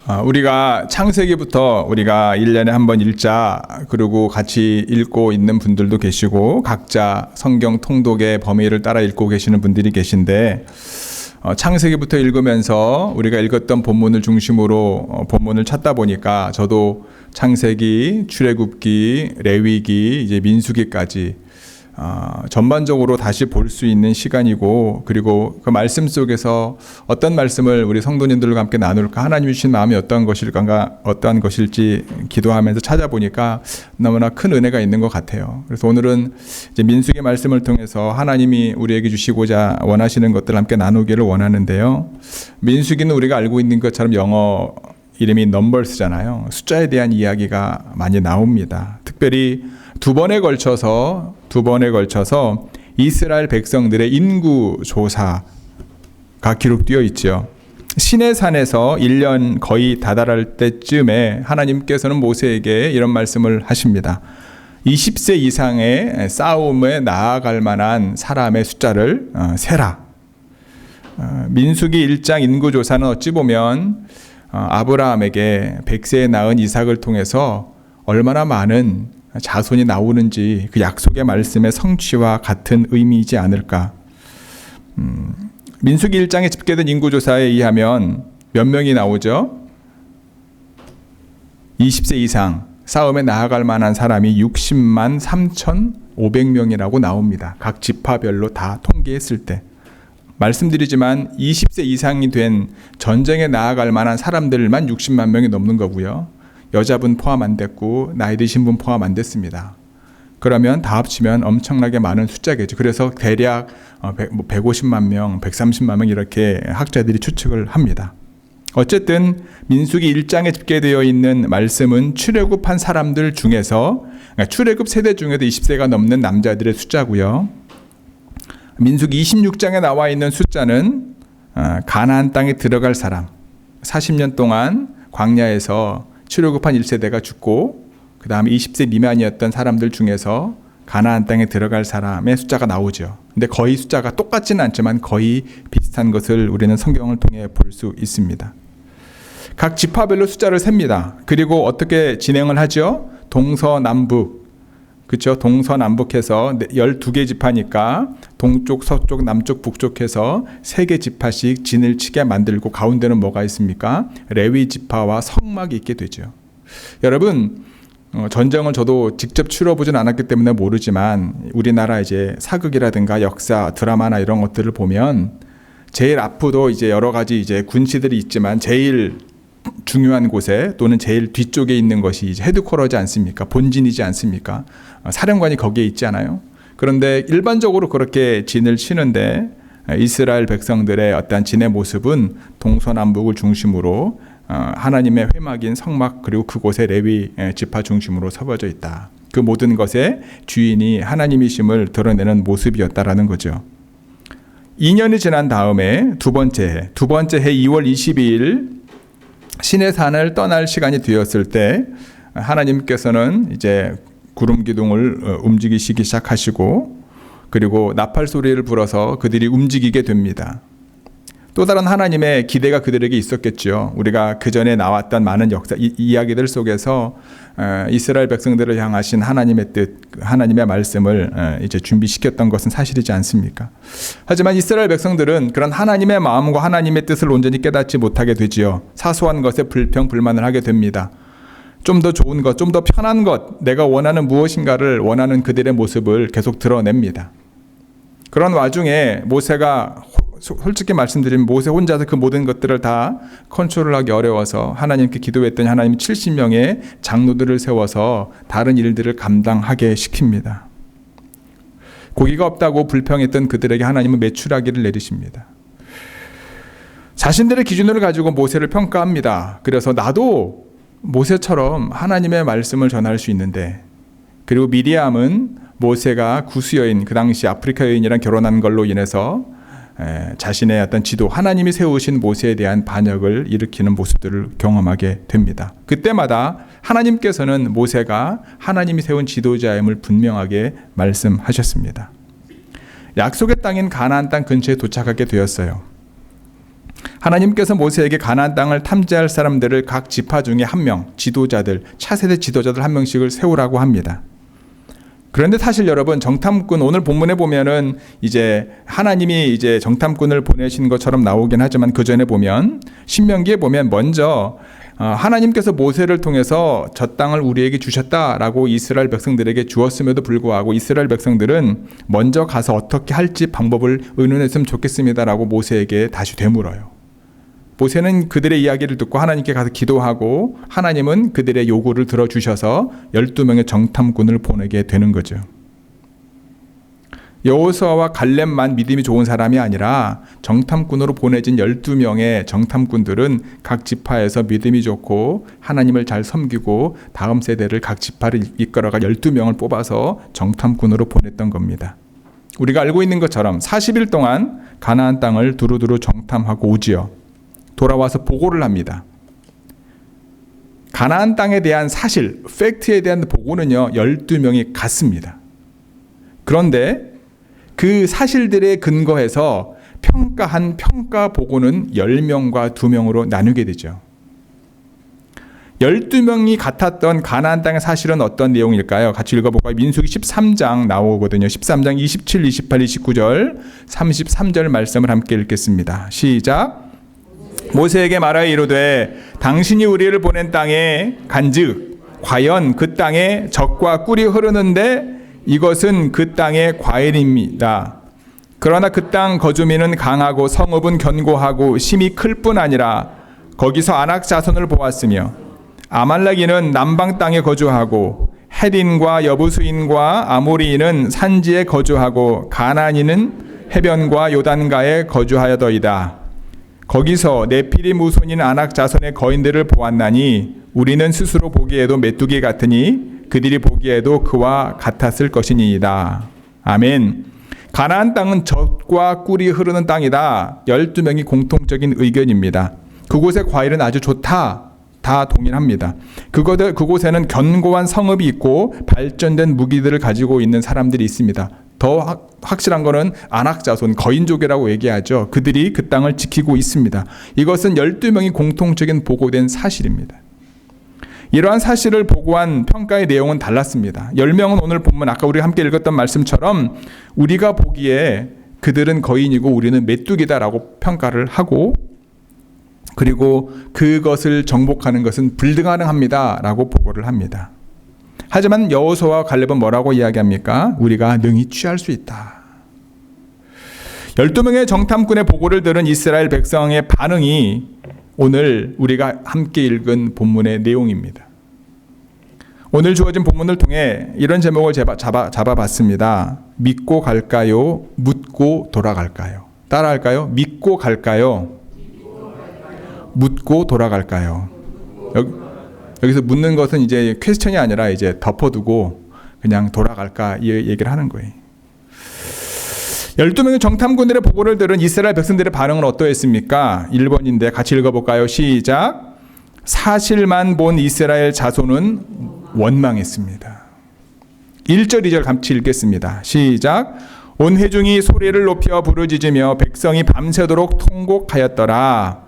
우리가 창세기부터 우리가 1년에 한 번 읽자, 그리고 같이 읽고 있는 분들도 계시고 각자 성경 통독의 범위를 따라 읽고 계시는 분들이 계신데, 창세기부터 읽으면서 우리가 읽었던 본문을 중심으로 본문을 찾다 보니까 저도 창세기, 출애굽기, 레위기, 이제 민수기까지 전반적으로 다시 볼 수 있는 시간이고, 그리고 그 말씀 속에서 어떤 말씀을 우리 성도님들과 함께 나눌까, 하나님이 주신 마음이 어떤 것일지 기도하면서 찾아보니까 너무나 큰 은혜가 있는 것 같아요. 그래서 오늘은 이제 민수기 말씀을 통해서 하나님이 우리에게 주시고자 원하시는 것들을 함께 나누기를 원하는데요. 민수기는 우리가 알고 있는 것처럼 영어 이름이 넘버스잖아요. 숫자에 대한 이야기가 많이 나옵니다. 특별히 두 번에 걸쳐서 이스라엘 백성들의 인구 조사가 기록되어 있죠. 시내산에서 1년 거의 다다를 때쯤에 하나님께서는 모세에게 이런 말씀을 하십니다. 20세 이상의 싸움에 나아갈 만한 사람의 숫자를 세라. 민수기 1장 인구조사는 어찌 보면 아브라함에게 100세에 낳은 이삭을 통해서 얼마나 많은 자손이 나오는지 그 약속의 말씀의 성취와 같은 의미이지 않을까. 민수기 1장에 집계된 인구조사에 의하면 몇 명이 나오죠? 20세 이상 싸움에 나아갈 만한 사람이 60만 3,500명이라고 나옵니다. 각 지파별로 다 통계했을 때. 말씀드리지만 20세 이상이 된 전쟁에 나아갈 만한 사람들만 60만 명이 넘는 거고요. 여자분 포함 안 됐고 나이 드신 분 포함 안 됐습니다. 그러면 다 합치면 엄청나게 많은 숫자겠죠. 그래서 대략 150만 명, 130만 명 이렇게 학자들이 추측을 합니다. 어쨌든 민수기 1장에 집계되어 있는 말씀은 출애굽한 사람들 중에서, 출애굽 세대 중에도 20세가 넘는 남자들의 숫자고요. 민수기 26장에 나와 있는 숫자는 가나안 땅에 들어갈 사람, 40년 동안 광야에서 출애굽한 1세대가 죽고 그 다음에 20세 미만이었던 사람들 중에서 가나안 땅에 들어갈 사람의 숫자가 나오죠. 근데 거의 숫자가 똑같지는 않지만 거의 비슷한 것을 우리는 성경을 통해 볼 수 있습니다. 각 지파별로 숫자를 셉니다. 그리고 어떻게 진행을 하죠? 동서남북, 그렇죠? 동서남북해서 12개 지파니까 동쪽, 서쪽, 남쪽, 북쪽 해서 3개 지파씩 진을 치게 만들고 가운데는 뭐가 있습니까? 레위 지파와 성막이 있게 되죠. 여러분, 전쟁을 저도 직접 치러보진 않았기 때문에 모르지만 우리나라 이제 사극이라든가 역사, 드라마나 이런 것들을 보면 제일 앞으로 이제 여러 가지 이제 군시들이 있지만 제일 중요한 곳에 또는 제일 뒤쪽에 있는 것이 이제 헤드쿼터지 않습니까? 본진이지 않습니까? 사령관이 거기에 있지 않아요? 그런데 일반적으로 그렇게 진을 치는데 이스라엘 백성들의 어떤 진의 모습은 동서남북을 중심으로 하나님의 회막인 성막, 그리고 그곳에 레위 지파 중심으로 서버져 있다. 그 모든 것의 주인이 하나님이심을 드러내는 모습이었다라는 거죠. 2년이 지난 다음에 두 번째 해 2월 22일 시내산을 떠날 시간이 되었을 때 하나님께서는 이제 구름 기둥을 움직이시기 시작하시고, 그리고 나팔 소리를 불어서 그들이 움직이게 됩니다. 또 다른 하나님의 기대가 그들에게 있었겠죠. 우리가 그 전에 나왔던 많은 역사 이야기들 속에서 이스라엘 백성들을 향하신 하나님의 뜻, 하나님의 말씀을 이제 준비시켰던 것은 사실이지 않습니까? 하지만 이스라엘 백성들은 그런 하나님의 마음과 하나님의 뜻을 온전히 깨닫지 못하게 되지요. 사소한 것에 불평 불만을 하게 됩니다. 좀 더 좋은 것, 좀 더 편한 것, 내가 원하는 무엇인가를 원하는 그들의 모습을 계속 드러냅니다. 그런 와중에 모세가, 솔직히 말씀드리면 모세 혼자서 그 모든 것들을 다 컨트롤하기 어려워서 하나님께 기도했더니 하나님이 70명의 장로들을 세워서 다른 일들을 감당하게 시킵니다. 고기가 없다고 불평했던 그들에게 하나님은 메추라기를 내리십니다. 자신들의 기준을 가지고 모세를 평가합니다. 그래서 나도 모세처럼 하나님의 말씀을 전할 수 있는데, 그리고 미리암은 모세가 구스 여인, 그 당시 아프리카 여인이랑 결혼한 걸로 인해서 자신의 어떤 지도, 하나님이 세우신 모세에 대한 반역을 일으키는 모습들을 경험하게 됩니다. 그때마다 하나님께서는 모세가 하나님이 세운 지도자임을 분명하게 말씀하셨습니다. 약속의 땅인 가나안 땅 근처에 도착하게 되었어요. 하나님께서 모세에게 가나안 땅을 탐지할 사람들을 각 지파 중에 한 명, 지도자들, 차세대 지도자들 한 명씩을 세우라고 합니다. 그런데 사실 여러분, 정탐꾼, 오늘 본문에 보면은 이제 하나님이 이제 정탐꾼을 보내신 것처럼 나오긴 하지만 그 전에 보면 신명기에 보면 먼저 하나님께서 모세를 통해서 저 땅을 우리에게 주셨다라고 이스라엘 백성들에게 주었음에도 불구하고 이스라엘 백성들은 먼저 가서 어떻게 할지 방법을 의논했으면 좋겠습니다라고 모세에게 다시 되물어요. 모세는 그들의 이야기를 듣고 하나님께 가서 기도하고 하나님은 그들의 요구를 들어주셔서 12명의 정탐꾼을 보내게 되는 거죠. 여호수아와 갈렙만 믿음이 좋은 사람이 아니라 정탐꾼으로 보내진 12명의 정탐꾼들은 각 지파에서 믿음이 좋고 하나님을 잘 섬기고 다음 세대를 각 지파를 이끌어가 12명을 뽑아서 정탐꾼으로 보냈던 겁니다. 우리가 알고 있는 것처럼 40일 동안 가나안 땅을 두루두루 정탐하고 오지요. 돌아와서 보고를 합니다. 가나안 땅에 대한 사실, 팩트에 대한 보고는요, 12명이 같습니다. 그런데 그 사실들에 근거해서 평가한 평가 보고는 10명과 2명으로 나누게 되죠. 12명이 같았던 가나안 땅의 사실은 어떤 내용일까요? 같이 읽어볼까요? 민수기 13장 나오거든요. 13장 27, 28, 29절, 33절 말씀을 함께 읽겠습니다. 시작. 모세에게 말하여 이르되 당신이 우리를 보낸 땅에 간즉 과연 그 땅에 젖과 꿀이 흐르는데 이것은 그 땅의 과일입니다. 그러나 그 땅 거주민은 강하고 성읍은 견고하고 심이 클 뿐 아니라 거기서 아낙 자손을 보았으며 아말렉인은 남방 땅에 거주하고 헷인과 여부수인과 아모리인은 산지에 거주하고 가나안인은 해변과 요단가에 거주하여더이다. 거기서 네피림 후손인 아낙 자손의 거인들을 보았나니 우리는 스스로 보기에도 메뚜기 같으니 그들이 보기에도 그와 같았을 것이니이다. 아멘. 가나안 땅은 젖과 꿀이 흐르는 땅이다. 12명이 공통적인 의견입니다. 그곳의 과일은 아주 좋다. 다 동일합니다. 그곳에는 견고한 성읍이 있고 발전된 무기들을 가지고 있는 사람들이 있습니다. 더 확실한 것은 아낙 자손, 거인족이라고 얘기하죠. 그들이 그 땅을 지키고 있습니다. 이것은 12명이 공통적인 보고된 사실입니다. 이러한 사실을 보고한 평가의 내용은 달랐습니다. 10명은 오늘 본문 아까 우리가 함께 읽었던 말씀처럼 우리가 보기에 그들은 거인이고 우리는 메뚜기다라고 평가를 하고 그리고 그것을 정복하는 것은 불가능합니다라고 보고를 합니다. 하지만 여호수아와 갈렙은 뭐라고 이야기합니까? 우리가 능히 취할 수 있다. 12명의 정탐꾼의 보고를 들은 이스라엘 백성의 반응이 오늘 우리가 함께 읽은 본문의 내용입니다. 오늘 주어진 본문을 통해 이런 제목을 잡아봤습니다. 믿고 갈까요? 묻고 돌아갈까요? 따라할까요? 믿고 갈까요? 묻고 돌아갈까요? 여기서 묻는 것은 이제 퀘스천이 아니라 이제 덮어두고 그냥 돌아갈까 이 얘기를 하는 거예요. 12명의 정탐꾼들의 보고를 들은 이스라엘 백성들의 반응은 어떠했습니까? 1번인데 같이 읽어볼까요? 시작. 사실만 본 이스라엘 자손은 원망했습니다. 1절 2절 같이 읽겠습니다. 시작. 온 회중이 소리를 높여 부르짖으며 백성이 밤새도록 통곡하였더라.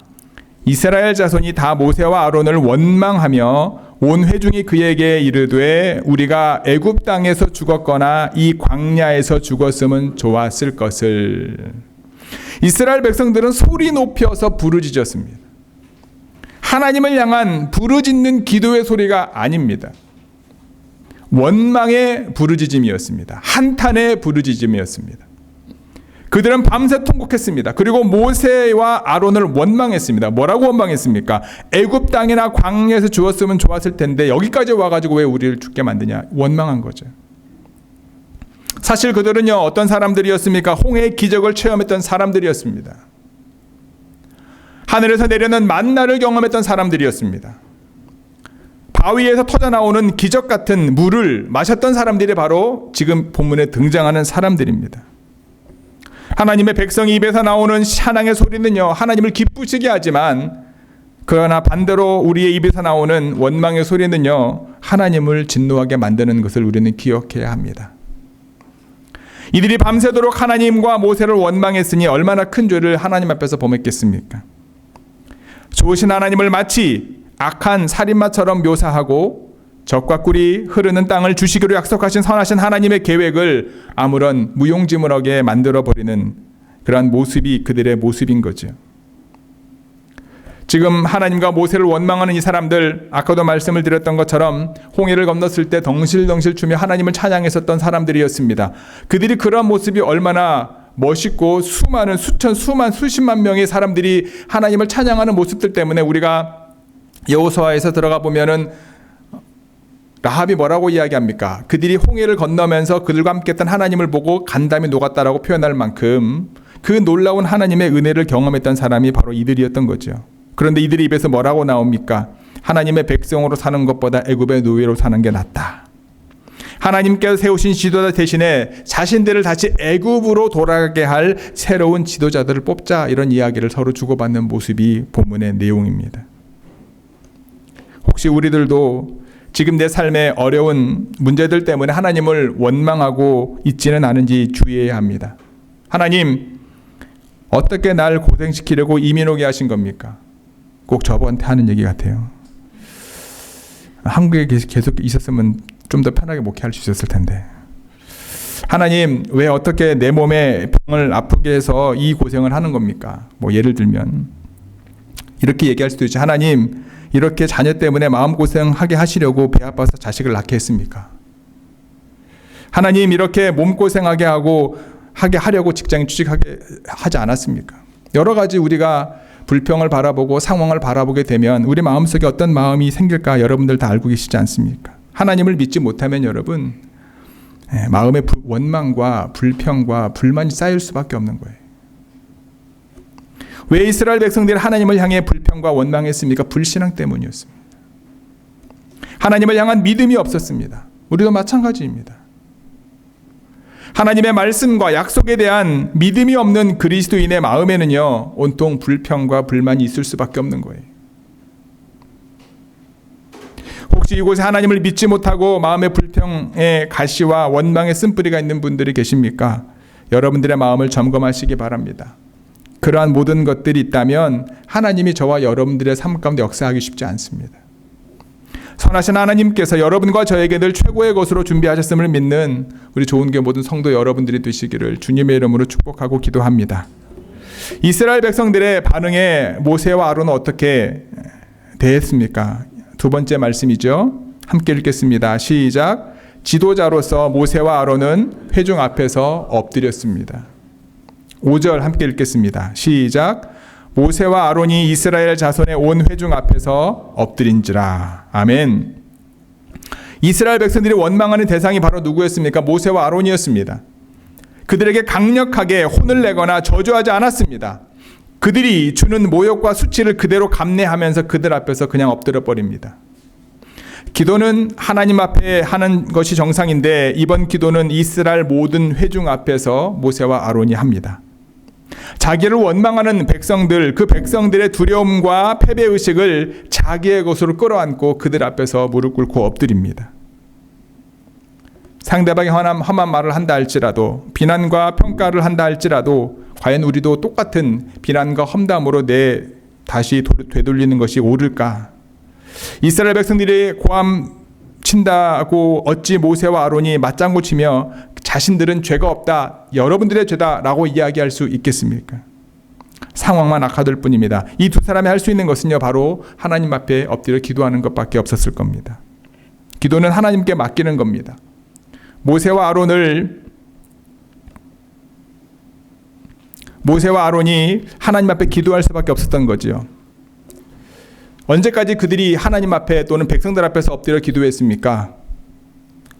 이스라엘 자손이 다 모세와 아론을 원망하며 온 회중이 그에게 이르되 우리가 애굽 땅에서 죽었거나 이 광야에서 죽었으면 좋았을 것을. 이스라엘 백성들은 소리 높여서 부르짖었습니다. 하나님을 향한 부르짖는 기도의 소리가 아닙니다. 원망의 부르짖음이었습니다. 한탄의 부르짖음이었습니다. 그들은 밤새 통곡했습니다. 그리고 모세와 아론을 원망했습니다. 뭐라고 원망했습니까? 애굽 땅이나 광야에서 죽었으면 좋았을 텐데 여기까지 와가지고 왜 우리를 죽게 만드냐? 원망한 거죠. 사실 그들은요, 어떤 사람들이었습니까? 홍해의 기적을 체험했던 사람들이었습니다. 하늘에서 내려는 만나를 경험했던 사람들이었습니다. 바위에서 터져나오는 기적 같은 물을 마셨던 사람들이 바로 지금 본문에 등장하는 사람들입니다. 하나님의 백성이 입에서 나오는 찬양의 소리는요, 하나님을 기쁘시게 하지만 그러나 반대로 우리의 입에서 나오는 원망의 소리는요, 하나님을 진노하게 만드는 것을 우리는 기억해야 합니다. 이들이 밤새도록 하나님과 모세를 원망했으니 얼마나 큰 죄를 하나님 앞에서 범했겠습니까? 좋으신 하나님을 마치 악한 살인마처럼 묘사하고 적과 꿀이 흐르는 땅을 주시기로 약속하신 선하신 하나님의 계획을 아무런 무용지물하게 만들어버리는 그러한 모습이 그들의 모습인 거죠. 지금 하나님과 모세를 원망하는 이 사람들, 아까도 말씀을 드렸던 것처럼 홍해를 건넜을 때 덩실덩실 추며 하나님을 찬양했었던 사람들이었습니다. 그들이 그런 모습이 얼마나 멋있고 수많은 수십만 명의 사람들이 하나님을 찬양하는 모습들 때문에 우리가 여호수아에서 들어가 보면은 라합이 뭐라고 이야기합니까? 그들이 홍해를 건너면서 그들과 함께 했던 하나님을 보고 간담이 녹았다라고 표현할 만큼 그 놀라운 하나님의 은혜를 경험했던 사람이 바로 이들이었던 거죠. 그런데 이들의 입에서 뭐라고 나옵니까? 하나님의 백성으로 사는 것보다 애굽의 노예로 사는 게 낫다. 하나님께서 세우신 지도자 대신에 자신들을 다시 애굽으로 돌아가게 할 새로운 지도자들을 뽑자, 이런 이야기를 서로 주고받는 모습이 본문의 내용입니다. 혹시 우리들도 지금 내 삶의 어려운 문제들 때문에 하나님을 원망하고 있지는 않은지 주의해야 합니다. 하나님, 어떻게 날 고생시키려고 이민 오게 하신 겁니까? 꼭 저한테 하는 얘기 같아요. 한국에 계속 있었으면 좀 더 편하게 목회할 수 있었을 텐데. 하나님, 왜 어떻게 내 몸에 병을 아프게 해서 이 고생을 하는 겁니까? 뭐 예를 들면 이렇게 얘기할 수도 있죠. 하나님, 이렇게 자녀 때문에 마음고생하게 하시려고 배 아파서 자식을 낳게 했습니까? 하나님, 이렇게 몸고생하게 하려고 직장에 취직하게 하지 않았습니까? 여러 가지 우리가 불평을 바라보고 상황을 바라보게 되면 우리 마음속에 어떤 마음이 생길까 여러분들 다 알고 계시지 않습니까? 하나님을 믿지 못하면 여러분, 마음의 원망과 불평과 불만이 쌓일 수밖에 없는 거예요. 왜 이스라엘 백성들이 하나님을 향해 불평과 원망했습니까? 불신앙 때문이었습니다. 하나님을 향한 믿음이 없었습니다. 우리도 마찬가지입니다. 하나님의 말씀과 약속에 대한 믿음이 없는 그리스도인의 마음에는요, 온통 불평과 불만이 있을 수밖에 없는 거예요. 혹시 이곳에 하나님을 믿지 못하고 마음의 불평의 가시와 원망의 쓴뿌리가 있는 분들이 계십니까? 여러분들의 마음을 점검하시기 바랍니다. 그러한 모든 것들이 있다면 하나님이 저와 여러분들의 삶 가운데 역사하기 쉽지 않습니다. 선하신 하나님께서 여러분과 저에게 늘 최고의 것으로 준비하셨음을 믿는 우리 좋은교회 모든 성도 여러분들이 되시기를 주님의 이름으로 축복하고 기도합니다. 이스라엘 백성들의 반응에 모세와 아론은 어떻게 대했습니까? 두 번째 말씀이죠. 함께 읽겠습니다. 시작. 지도자로서 모세와 아론은 회중 앞에서 엎드렸습니다. 5절 함께 읽겠습니다. 시작. 모세와 아론이 이스라엘 자손의 온 회중 앞에서 엎드린지라. 아멘. 이스라엘 백성들이 원망하는 대상이 바로 누구였습니까? 모세와 아론이었습니다. 그들에게 강력하게 혼을 내거나 저주하지 않았습니다. 그들이 주는 모욕과 수치를 그대로 감내하면서 그들 앞에서 그냥 엎드려 버립니다. 기도는 하나님 앞에 하는 것이 정상인데 이번 기도는 이스라엘 모든 회중 앞에서 모세와 아론이 합니다. 자기를 원망하는 백성들, 그 백성들의 두려움과 패배의식을 자기의 것으로 끌어안고 그들 앞에서 무릎 꿇고 엎드립니다. 상대방이 험한 말을 한다 할지라도, 비난과 평가를 한다 할지라도 과연 우리도 똑같은 비난과 험담으로 다시 되돌리는 것이 옳을까? 이스라엘 백성들이 고함 친다고 어찌 모세와 아론이 맞장구 치며 자신들은 죄가 없다, 여러분들의 죄다라고 이야기할 수 있겠습니까? 상황만 악화될 뿐입니다. 이 두 사람이 할 수 있는 것은요, 바로 하나님 앞에 엎드려 기도하는 것밖에 없었을 겁니다. 기도는 하나님께 맡기는 겁니다. 모세와 아론이 하나님 앞에 기도할 수밖에 없었던 거지요. 언제까지 그들이 하나님 앞에 또는 백성들 앞에서 엎드려 기도했습니까?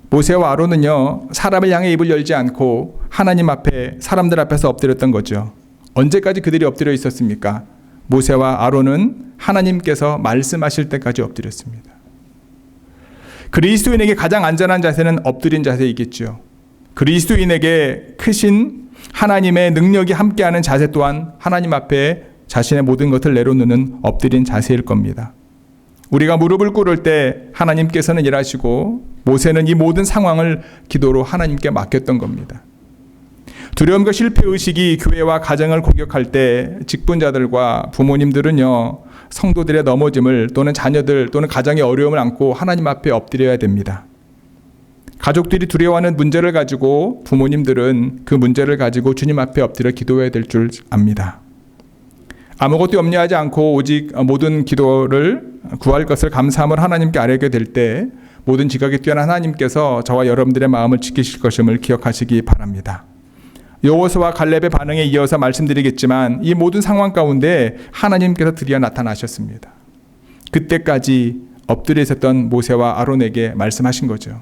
모세와 아론은요, 사람을 향해 입을 열지 않고 하나님 앞에, 사람들 앞에서 엎드렸던 거죠. 언제까지 그들이 엎드려 있었습니까? 모세와 아론은 하나님께서 말씀하실 때까지 엎드렸습니다. 그리스도인에게 가장 안전한 자세는 엎드린 자세이겠죠. 그리스도인에게 크신 하나님의 능력이 함께하는 자세 또한 하나님 앞에 자신의 모든 것을 내려놓는 엎드린 자세일 겁니다. 우리가 무릎을 꿇을 때 하나님께서는 일하시고 모세는 이 모든 상황을 기도로 하나님께 맡겼던 겁니다. 두려움과 실패의식이 교회와 가정을 공격할 때 직분자들과 부모님들은요, 성도들의 넘어짐을 또는 자녀들 또는 가정의 어려움을 안고 하나님 앞에 엎드려야 됩니다. 가족들이 두려워하는 문제를 가지고 부모님들은 그 문제를 가지고 주님 앞에 엎드려 기도해야 될 줄 압니다. 아무것도 염려하지 않고 오직 모든 기도를 구할 것을 감사함을 하나님께 아뢰게 될 때 모든 지각에 뛰어난 하나님께서 저와 여러분들의 마음을 지키실 것임을 기억하시기 바랍니다. 여호수아와 갈렙의 반응에 이어서 말씀드리겠지만 이 모든 상황 가운데 하나님께서 드디어 나타나셨습니다. 그때까지 엎드려 있었던 모세와 아론에게 말씀하신 거죠.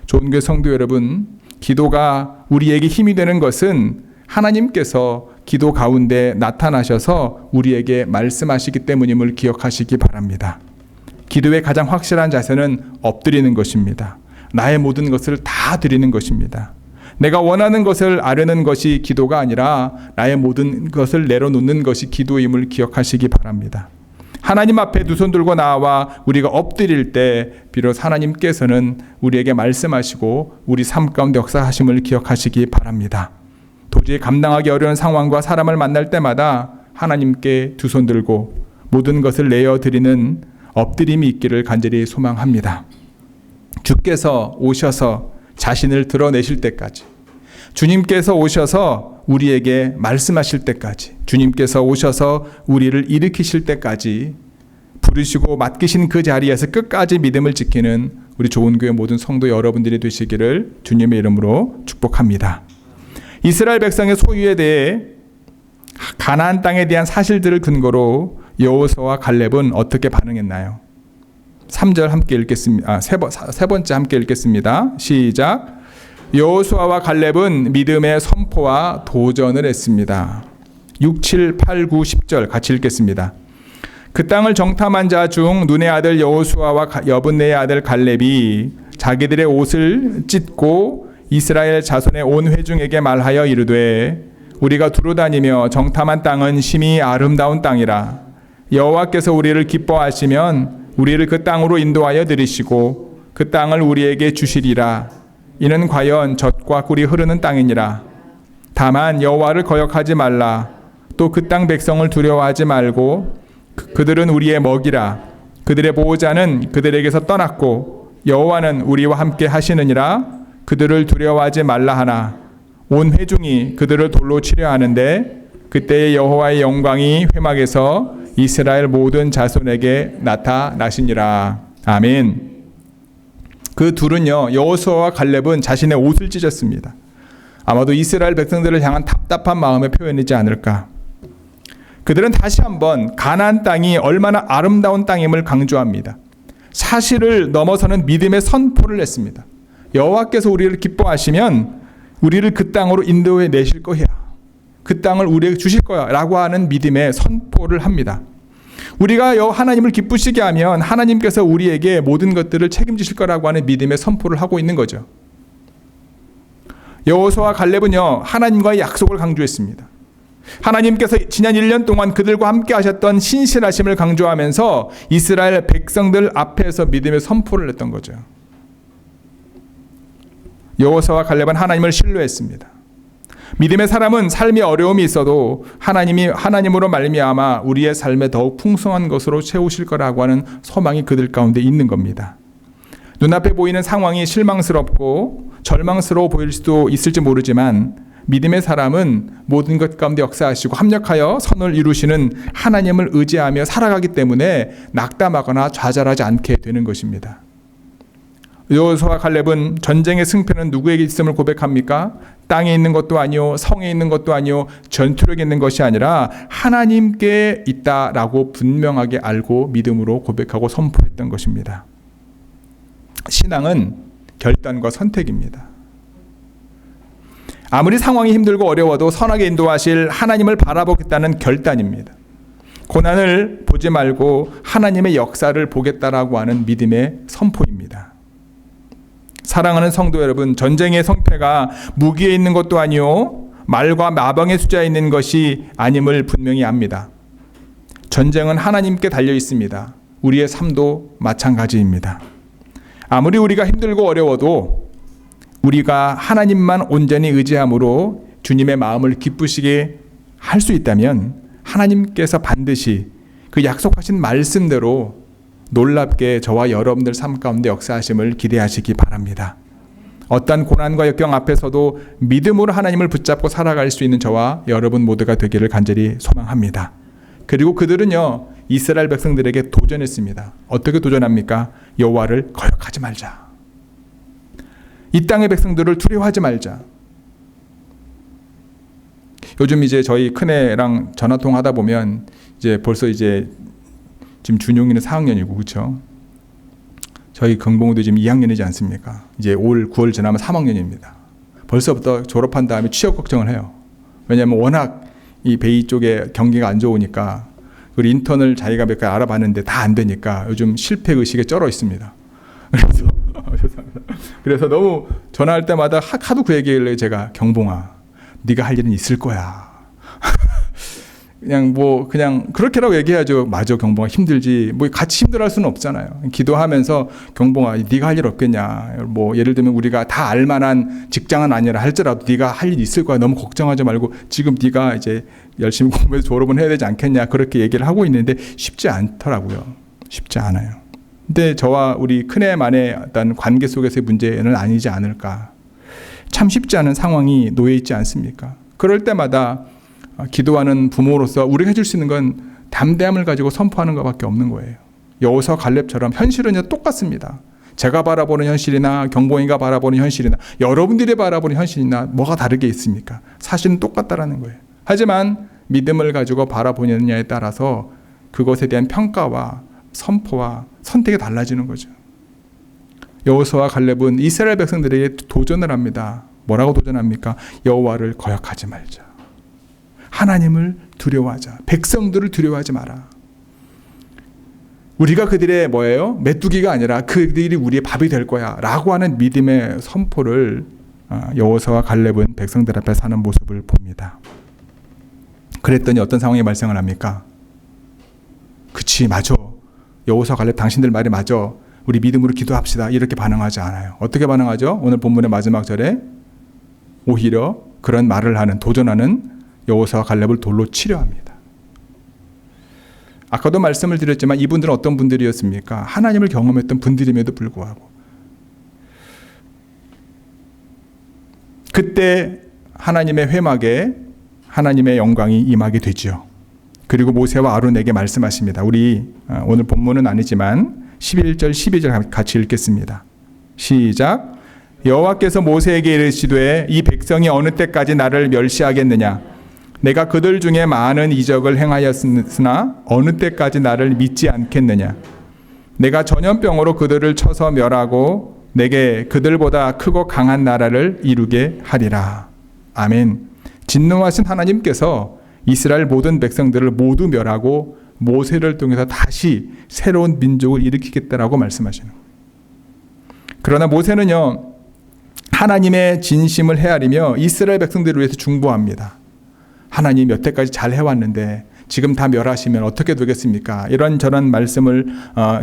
좋은 교회 성도 여러분, 기도가 우리에게 힘이 되는 것은 하나님께서 기도 가운데 나타나셔서 우리에게 말씀하시기 때문임을 기억하시기 바랍니다. 기도의 가장 확실한 자세는 엎드리는 것입니다. 나의 모든 것을 다 드리는 것입니다. 내가 원하는 것을 아뢰는 것이 기도가 아니라 나의 모든 것을 내려놓는 것이 기도임을 기억하시기 바랍니다. 하나님 앞에 두 손 들고 나와 우리가 엎드릴 때 비로소 하나님께서는 우리에게 말씀하시고 우리 삶 가운데 역사하심을 기억하시기 바랍니다. 도저히 감당하기 어려운 상황과 사람을 만날 때마다 하나님께 두 손 들고 모든 것을 내어드리는 엎드림이 있기를 간절히 소망합니다. 주께서 오셔서 자신을 드러내실 때까지, 주님께서 오셔서 우리에게 말씀하실 때까지, 주님께서 오셔서 우리를 일으키실 때까지 부르시고 맡기신 그 자리에서 끝까지 믿음을 지키는 우리 좋은 교회 모든 성도 여러분들이 되시기를 주님의 이름으로 축복합니다. 이스라엘 백성의 소유에 대해 가나안 땅에 대한 사실들을 근거로 여호수아와 갈렙은 어떻게 반응했나요? 3절 함께 읽겠습니다. 세 번째 함께 읽겠습니다. 시작. 여호수아와 갈렙은 믿음의 선포와 도전을 했습니다. 6, 7, 8, 9, 10절 같이 읽겠습니다. 그 땅을 정탐한 자 중 눈의 아들 여호수아와 여분네의 아들 갈렙이 자기들의 옷을 찢고 이스라엘 자손의 온 회중에게 말하여 이르되 우리가 두루다니며 정탐한 땅은 심히 아름다운 땅이라. 여호와께서 우리를 기뻐하시면 우리를 그 땅으로 인도하여 들이시고 그 땅을 우리에게 주시리라. 이는 과연 젖과 꿀이 흐르는 땅이니라. 다만 여호와를 거역하지 말라. 또 그 땅 백성을 두려워하지 말고 그들은 우리의 먹이라. 그들의 보호자는 그들에게서 떠났고 여호와는 우리와 함께 하시느니라. 그들을 두려워하지 말라 하나 온 회중이 그들을 돌로 치려 하는데 그때의 여호와의 영광이 회막에서 이스라엘 모든 자손에게 나타나시니라. 아멘. 그 둘은요, 여호수아와 갈렙은 자신의 옷을 찢었습니다. 아마도 이스라엘 백성들을 향한 답답한 마음의 표현이지 않을까. 그들은 다시 한번 가나안 땅이 얼마나 아름다운 땅임을 강조합니다. 사실을 넘어서는 믿음의 선포를 했습니다. 여호와께서 우리를 기뻐하시면 우리를 그 땅으로 인도해 내실 거야. 그 땅을 우리에게 주실 거야 라고 하는 믿음의 선포를 합니다. 우리가 하나님을 기쁘시게 하면 하나님께서 우리에게 모든 것들을 책임지실 거라고 하는 믿음의 선포를 하고 있는 거죠. 여호수아와 갈렙은요, 하나님과의 약속을 강조했습니다. 하나님께서 지난 1년 동안 그들과 함께 하셨던 신실하심을 강조하면서 이스라엘 백성들 앞에서 믿음의 선포를 했던 거죠. 여호수아와 갈렙은 하나님을 신뢰했습니다. 믿음의 사람은 삶에 어려움이 있어도 하나님으로 말미암아 우리의 삶에 더욱 풍성한 것으로 채우실 거라고 하는 소망이 그들 가운데 있는 겁니다. 눈앞에 보이는 상황이 실망스럽고 절망스러워 보일 수도 있을지 모르지만 믿음의 사람은 모든 것 가운데 역사하시고 합력하여 선을 이루시는 하나님을 의지하며 살아가기 때문에 낙담하거나 좌절하지 않게 되는 것입니다. 여호수아와 갈렙은 전쟁의 승패는 누구에게 있음을 고백합니까? 땅에 있는 것도 아니요, 성에 있는 것도 아니요, 전투력에 있는 것이 아니라 하나님께 있다라고 분명하게 알고 믿음으로 고백하고 선포했던 것입니다. 신앙은 결단과 선택입니다. 아무리 상황이 힘들고 어려워도 선하게 인도하실 하나님을 바라보겠다는 결단입니다. 고난을 보지 말고 하나님의 역사를 보겠다라고 하는 믿음의 선포입니다. 사랑하는 성도 여러분, 전쟁의 성패가 무기에 있는 것도 아니요 말과 마병의 숫자에 있는 것이 아님을 분명히 압니다. 전쟁은 하나님께 달려 있습니다. 우리의 삶도 마찬가지입니다. 아무리 우리가 힘들고 어려워도 우리가 하나님만 온전히 의지함으로 주님의 마음을 기쁘시게 할 수 있다면 하나님께서 반드시 그 약속하신 말씀대로 놀랍게 저와 여러분들 삶 가운데 역사하심을 기대하시기 바랍니다. 어떠한 고난과 역경 앞에서도 믿음으로 하나님을 붙잡고 살아갈 수 있는 저와 여러분 모두가 되기를 간절히 소망합니다. 그리고 그들은요, 이스라엘 백성들에게 도전했습니다. 어떻게 도전합니까? 여호와를 거역하지 말자. 이 땅의 백성들을 두려워하지 말자. 요즘 이제 저희 큰애랑 전화 통화하다 보면 이제 벌써 이제 지금 준용이는 4학년이고 그렇죠? 저희 긍봉우도 지금 2학년이지 않습니까? 이제 올 9월 지나면 3학년입니다. 벌써부터 졸업한 다음에 취업 걱정을 해요. 왜냐하면 워낙 이 베이 쪽에 경기가 안 좋으니까 그리고 인턴을 자기가 몇 가지 알아봤는데 다 안 되니까 요즘 실패 의식에 쩔어 있습니다. 그래서 너무 전화할 때마다 하도 그 얘기를 제가 경봉아 네가 할 일은 있을 거야. 그냥 그렇게라고 얘기해야죠. 맞아 경봉아 힘들지. 뭐 같이 힘들어할 수는 없잖아요. 기도하면서 경봉아 네가 할 일 없겠냐. 뭐 예를 들면 우리가 다 알만한 직장은 아니라 할지라도 네가 할 일 있을 거야. 너무 걱정하지 말고 지금 네가 이제 열심히 공부해서 졸업은 해야 되지 않겠냐. 그렇게 얘기를 하고 있는데 쉽지 않더라고요. 쉽지 않아요. 근데 저와 우리 큰애만의 어떤 관계 속에서의 문제는 아니지 않을까. 참 쉽지 않은 상황이 놓여 있지 않습니까? 그럴 때마다 기도하는 부모로서 우리가 해줄 수 있는 건 담대함을 가지고 선포하는 것밖에 없는 거예요. 여호수아 갈렙처럼 현실은 똑같습니다. 제가 바라보는 현실이나 경봉이가 바라보는 현실이나 여러분들이 바라보는 현실이나 뭐가 다르게 있습니까? 사실은 똑같다라는 거예요. 하지만 믿음을 가지고 바라보느냐에 따라서 그것에 대한 평가와 선포와 선택이 달라지는 거죠. 여호수아와 갈렙은 이스라엘 백성들에게 도전을 합니다. 뭐라고 도전합니까? 여호와를 거역하지 말자. 하나님을 두려워하자. 백성들을 두려워하지 마라. 우리가 그들의 뭐예요? 메뚜기가 아니라 그들이 우리의 밥이 될 거야 라고 하는 믿음의 선포를 여호수아와 갈렙은 백성들 앞에 사는 모습을 봅니다. 그랬더니 어떤 상황이 발생을 합니까? 그치 맞아. 여호수아 갈렙 당신들 말이 맞아. 우리 믿음으로 기도합시다. 이렇게 반응하지 않아요. 어떻게 반응하죠? 오늘 본문의 마지막 절에 오히려 그런 말을 하는 도전하는 여호수아와 갈렙을 돌로 치려 합니다. 아까도 말씀을 드렸지만 이분들은 어떤 분들이었습니까? 하나님을 경험했던 분들임에도 불구하고 그때 하나님의 회막에 하나님의 영광이 임하게 되지요. 그리고 모세와 아론에게 말씀하십니다. 우리 오늘 본문은 아니지만 11절 12절 같이 읽겠습니다. 시작. 여호와께서 모세에게 이르시되 이 백성이 어느 때까지 나를 멸시하겠느냐? 내가 그들 중에 많은 이적을 행하였으나 어느 때까지 나를 믿지 않겠느냐? 내가 전염병으로 그들을 쳐서 멸하고 내게 그들보다 크고 강한 나라를 이루게 하리라. 아멘. 진노하신 하나님께서 이스라엘 모든 백성들을 모두 멸하고 모세를 통해서 다시 새로운 민족을 일으키겠다라고 말씀하시는 거예요. 그러나 모세는요, 하나님의 진심을 헤아리며 이스라엘 백성들을 위해서 중보합니다. 하나님 여태까지 잘 해왔는데 지금 다 멸하시면 어떻게 되겠습니까? 이런저런 말씀을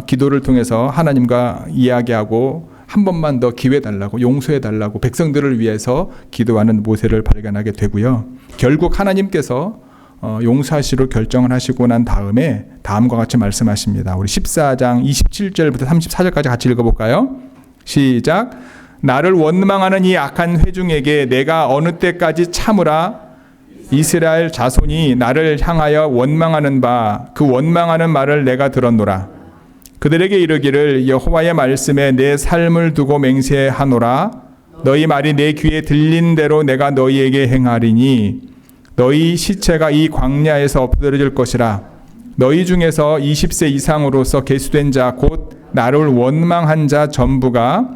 기도를 통해서 하나님과 이야기하고 한 번만 더 기회 달라고 용서해 달라고 백성들을 위해서 기도하는 모세를 발견하게 되고요. 결국 하나님께서 용서하시로 결정을 하시고 난 다음에 다음과 같이 말씀하십니다. 우리 14장 27절부터 34절까지 같이 읽어볼까요? 시작. 나를 원망하는 이 악한 회중에게 내가 어느 때까지 참으라. 이스라엘 자손이 나를 향하여 원망하는 바 그 원망하는 말을 내가 들었노라. 그들에게 이르기를 여호와의 말씀에 내 삶을 두고 맹세하노라. 너희 말이 내 귀에 들린 대로 내가 너희에게 행하리니 너희 시체가 이 광야에서 엎드러질 것이라. 너희 중에서 20세 이상으로서 계수된 자 곧 나를 원망한 자 전부가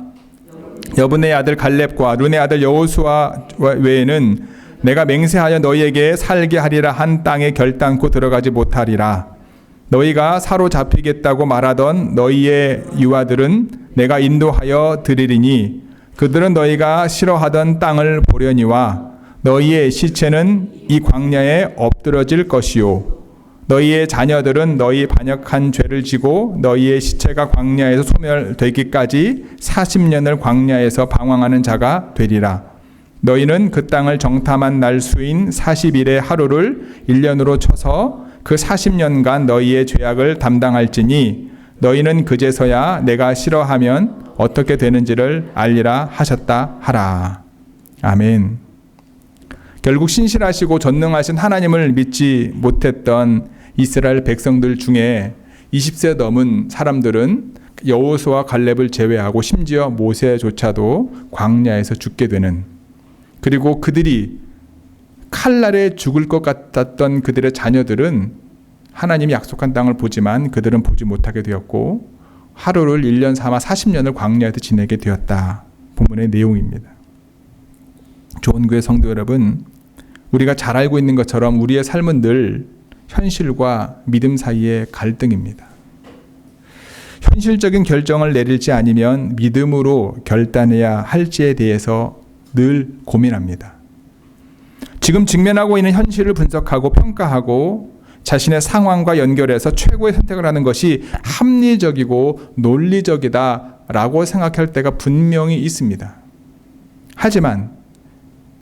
여분의 아들 갈렙과 룬의 아들 여호수아 외에는 내가 맹세하여 너희에게 살게 하리라 한 땅에 결단코 들어가지 못하리라. 너희가 사로잡히겠다고 말하던 너희의 유아들은 내가 인도하여 드리리니 그들은 너희가 싫어하던 땅을 보려니와 너희의 시체는 이 광야에 엎드러질 것이요 너희의 자녀들은 너희 반역한 죄를 지고 너희의 시체가 광야에서 소멸되기까지 40년을 광야에서 방황하는 자가 되리라. 너희는 그 땅을 정탐한 날 수인 40일의 하루를 1년으로 쳐서 그 40년간 너희의 죄악을 담당할지니 너희는 그제서야 내가 싫어하면 어떻게 되는지를 알리라 하셨다 하라. 아멘. 결국 신실하시고 전능하신 하나님을 믿지 못했던 이스라엘 백성들 중에 20세 넘은 사람들은 여호수아 갈렙을 제외하고 심지어 모세조차도 광야에서 죽게 되는, 그리고 그들이 칼날에 죽을 것 같았던 그들의 자녀들은 하나님이 약속한 땅을 보지만 그들은 보지 못하게 되었고 하루를 1년 삼아 40년을 광야에서 지내게 되었다. 본문의 내용입니다. 좋은교회 성도 여러분, 우리가 잘 알고 있는 것처럼 우리의 삶은 늘 현실과 믿음 사이의 갈등입니다. 현실적인 결정을 내릴지 아니면 믿음으로 결단해야 할지에 대해서 늘 고민합니다. 지금 직면하고 있는 현실을 분석하고 평가하고 자신의 상황과 연결해서 최고의 선택을 하는 것이 합리적이고 논리적이다라고 생각할 때가 분명히 있습니다. 하지만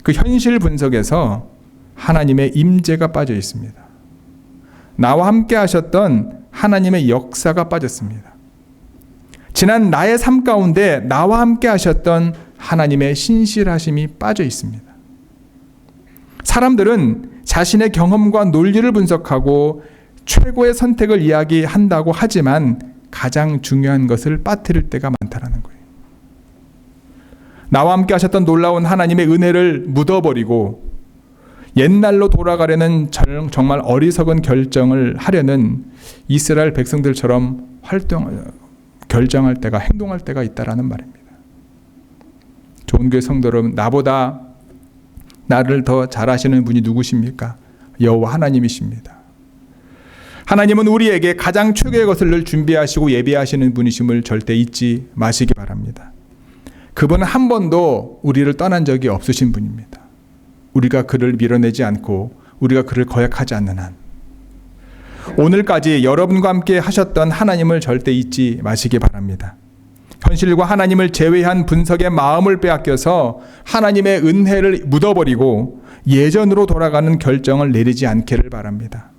그 현실 분석에서 하나님의 임재가 빠져 있습니다. 나와 함께 하셨던 하나님의 역사가 빠졌습니다. 지난 나의 삶 가운데 나와 함께 하셨던 하나님의 신실하심이 빠져 있습니다. 사람들은 자신의 경험과 논리를 분석하고 최고의 선택을 이야기한다고 하지만 가장 중요한 것을 빠뜨릴 때가 많다라는 거예요. 나와 함께 하셨던 놀라운 하나님의 은혜를 묻어버리고 옛날로 돌아가려는 정말 어리석은 결정을 하려는 이스라엘 백성들처럼 결정할 때가, 행동할 때가 있다라는 말입니다. 좋은 교회 성도 여러분, 나보다 나를 더 잘 아시는 분이 누구십니까? 여호와 하나님이십니다. 하나님은 우리에게 가장 최고의 것을 늘 준비하시고 예비하시는 분이심을 절대 잊지 마시기 바랍니다. 그분은 한 번도 우리를 떠난 적이 없으신 분입니다. 우리가 그를 밀어내지 않고 우리가 그를 거역하지 않는 한, 오늘까지 여러분과 함께 하셨던 하나님을 절대 잊지 마시기 바랍니다. 현실과 하나님을 제외한 분석의 마음을 빼앗겨서 하나님의 은혜를 묻어버리고 예전으로 돌아가는 결정을 내리지 않기를 바랍니다.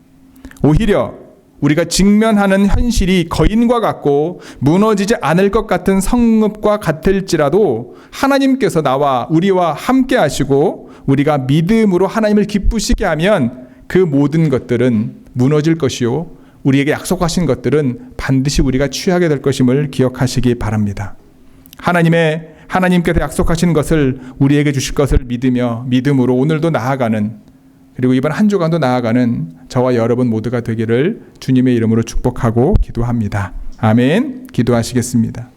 오히려 우리가 직면하는 현실이 거인과 같고 무너지지 않을 것 같은 성읍과 같을지라도 하나님께서 우리와 함께 하시고 우리가 믿음으로 하나님을 기쁘시게 하면 그 모든 것들은 무너질 것이요, 우리에게 약속하신 것들은 반드시 우리가 취하게 될 것임을 기억하시기 바랍니다. 하나님께서 약속하신 것을 우리에게 주실 것을 믿음으로 오늘도 나아가는, 그리고 이번 한 주간도 나아가는 저와 여러분 모두가 되기를 주님의 이름으로 축복하고 기도합니다. 아멘. 기도하시겠습니다.